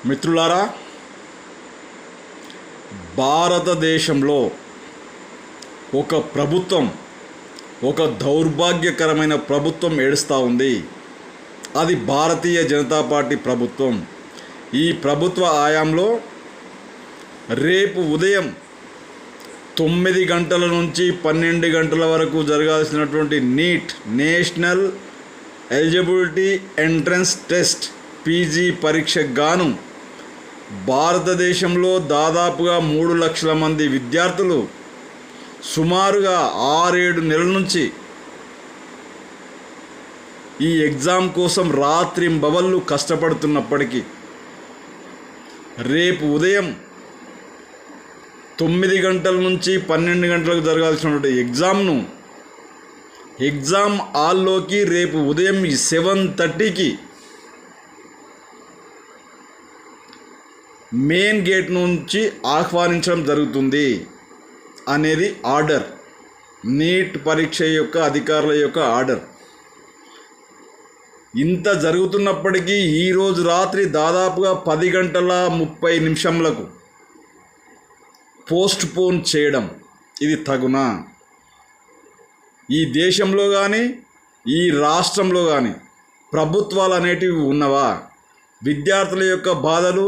మిత్రులారా, భారతదేశంలో ఒక ప్రభుత్వం, ఒక దౌర్భాగ్యకరమైన ప్రభుత్వం ఏడుస్తూ ఉంది. అది భారతీయ జనతా పార్టీ ప్రభుత్వం. ఈ ప్రభుత్వ హయాంలో రేపు ఉదయం 9 గంటల నుంచి 12 గంటల వరకు జరగాల్సినటువంటి NEET national eligibility entrance test PG పరీక్షకు గాను భారతదేశంలో దాదాపుగా 3 లక్షల మంది విద్యార్థులు సుమారుగా 6-7 నెలల నుంచి ఈ ఎగ్జామ్ కోసం రాత్రింబవళ్ళు కష్టపడుతున్నప్పటికీ రేపు ఉదయం 9 గంటల నుంచి 12 గంటలకు జరగాల్సినటువంటి ఎగ్జామ్ హాల్లోకి రేపు ఉదయం 7:30కి మెయిన్ గేట్ నుంచి ఆహ్వానించడం జరుగుతుంది అనేది ఆర్డర్. నీట్ పరీక్ష యొక్క అధికారుల యొక్క ఆర్డర్. ఇంత జరుగుతున్నప్పటికీ ఈరోజు రాత్రి దాదాపుగా 10:30 పోస్ట్ పోన్ చేయడం ఇది తగునా? ఈ దేశంలో కానీ ఈ రాష్ట్రంలో కానీ ప్రభుత్వాలు అనేటివి ఉన్నవా? విద్యార్థుల యొక్క బాధలు,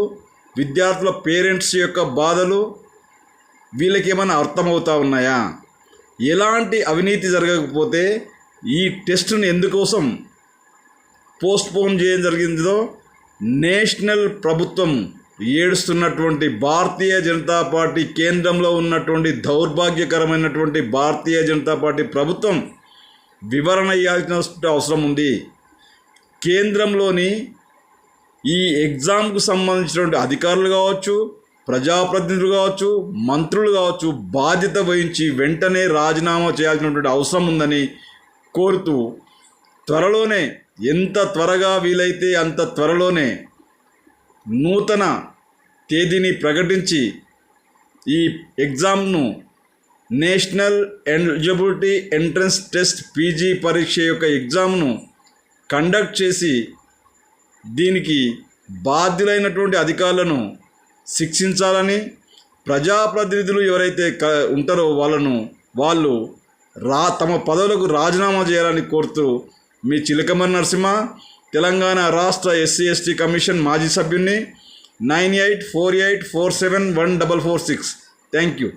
విద్యార్థుల పేరెంట్స్ యొక్క బాధలు వీళ్ళకి ఏమైనా అర్థమవుతా ఉన్నాయా? ఎలాంటి అవినీతి జరగకపోతే ఈ టెస్టును ఎందుకోసం పోస్ట్ పోన్ చేయడం జరిగిందో నేషనల్ ప్రభుత్వం ఏడుస్తున్నటువంటి భారతీయ జనతా పార్టీ, కేంద్రంలో ఉన్నటువంటి దౌర్భాగ్యకరమైనటువంటి భారతీయ జనతా పార్టీ ప్రభుత్వం వివరణ ఇవ్వాల్సిన అవసరం ఉంది. కేంద్రంలోని ఈ ఎగ్జామ్కు సంబంధించినటువంటి అధికారులు కావచ్చు, ప్రజాప్రతినిధులు కావచ్చు, మంత్రులు కావచ్చు, బాధ్యత వహించి వెంటనే రాజీనామా చేయాల్సినటువంటి అవసరం ఉందని కోరుతూ త్వరలోనే, ఎంత త్వరగా వీలైతే అంత త్వరలోనే నూతన తేదీని ప్రకటించి ఈ ఎగ్జామ్ను national eligibility entrance test PG పరీక్ష యొక్క ఎగ్జామ్ను కండక్ట్ చేసి దీనికి బాధ్యులైనటువంటి అధికారులను శిక్షించాలని, ప్రజాప్రతినిధులు ఎవరైతే ఉంటారో వాళ్ళు తమ పదవులకు రాజీనామా చేయాలని కోరుతూ మీ చిలకమర్రి నరసింహ, తెలంగాణ రాష్ట్ర SC/ST కమిషన్ మాజీ సభ్యున్ని, 9848471446. Thank you.